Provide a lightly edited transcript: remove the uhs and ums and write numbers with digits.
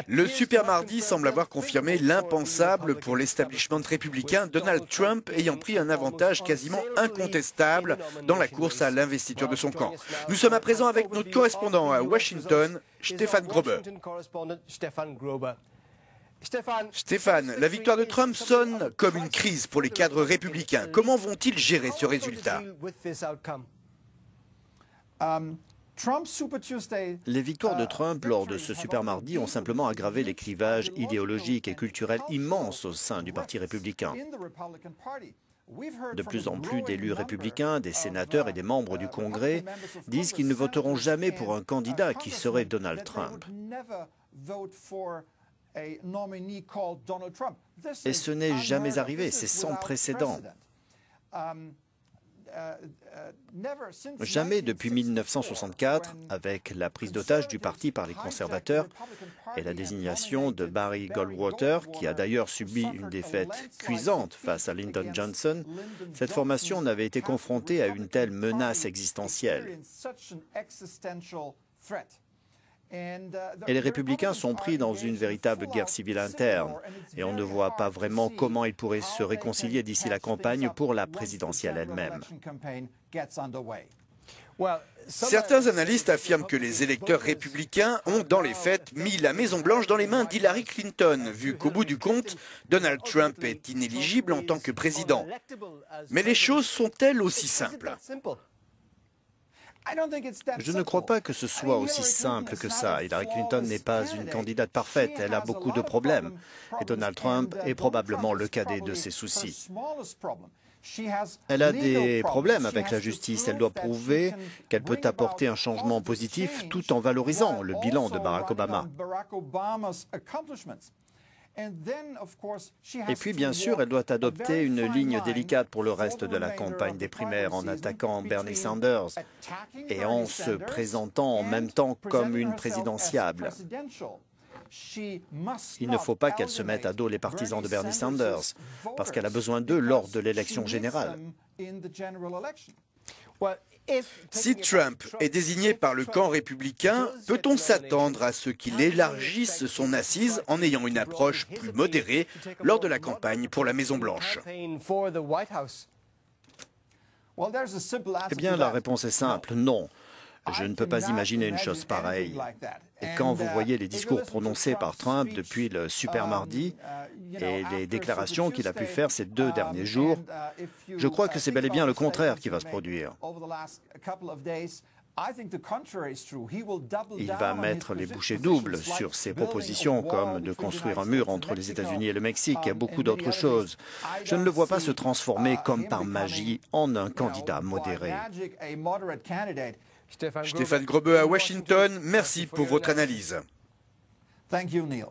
Le Super Mardi semble avoir confirmé l'impensable pour l'establishment républicain, Donald Trump ayant pris un avantage quasiment incontestable dans la course à l'investiture de son camp. Nous sommes à présent avec notre correspondant à Washington, Stéphane Grobe. Stéphane, la victoire de Trump sonne comme une crise pour les cadres républicains. Comment vont-ils gérer ce résultat ? Les victoires de Trump lors de ce Super Mardi ont simplement aggravé les clivages idéologiques et culturels immenses au sein du Parti républicain. De plus en plus d'élus républicains, des sénateurs et des membres du Congrès disent qu'ils ne voteront jamais pour un candidat qui serait Donald Trump. Et ce n'est jamais arrivé, c'est sans précédent. Jamais depuis 1964, avec la prise d'otage du parti par les conservateurs et la désignation de Barry Goldwater, qui a d'ailleurs subi une défaite cuisante face à Lyndon Johnson, cette formation n'avait été confrontée à une telle menace existentielle. Et les républicains sont pris dans une véritable guerre civile interne et on ne voit pas vraiment comment ils pourraient se réconcilier d'ici la campagne pour la présidentielle elle-même. Certains analystes affirment que les électeurs républicains ont, dans les faits, mis la Maison-Blanche dans les mains d'Hillary Clinton, vu qu'au bout du compte, Donald Trump est inéligible en tant que président. Mais les choses sont-elles aussi simples ? Je ne crois pas que ce soit aussi simple que ça. Hillary Clinton n'est pas une candidate parfaite, elle a beaucoup de problèmes. Et Donald Trump est probablement le cadet de ses soucis. Elle a des problèmes avec la justice. Elle doit prouver qu'elle peut apporter un changement positif tout en valorisant le bilan de Barack Obama. Et puis, bien sûr, elle doit adopter une ligne délicate pour le reste de la campagne des primaires en attaquant Bernie Sanders et en se présentant en même temps comme une présidentiable. Il ne faut pas qu'elle se mette à dos les partisans de Bernie Sanders, parce qu'elle a besoin d'eux lors de l'élection générale. Si Trump est désigné par le camp républicain, peut-on s'attendre à ce qu'il élargisse son assise en ayant une approche plus modérée lors de la campagne pour la Maison-Blanche ? Eh bien, la réponse est simple, non. Je ne peux pas imaginer une chose pareille. Et quand vous voyez les discours prononcés par Trump depuis le Super Mardi et les déclarations qu'il a pu faire ces 2 derniers jours, je crois que c'est bel et bien le contraire qui va se produire. Il va mettre les bouchées doubles sur ses propositions, comme de construire un mur entre les États-Unis et le Mexique et beaucoup d'autres choses. Je ne le vois pas se transformer comme par magie en un candidat modéré. Stéphane Grobe à Washington, merci pour votre analyse. Thank you, Neil.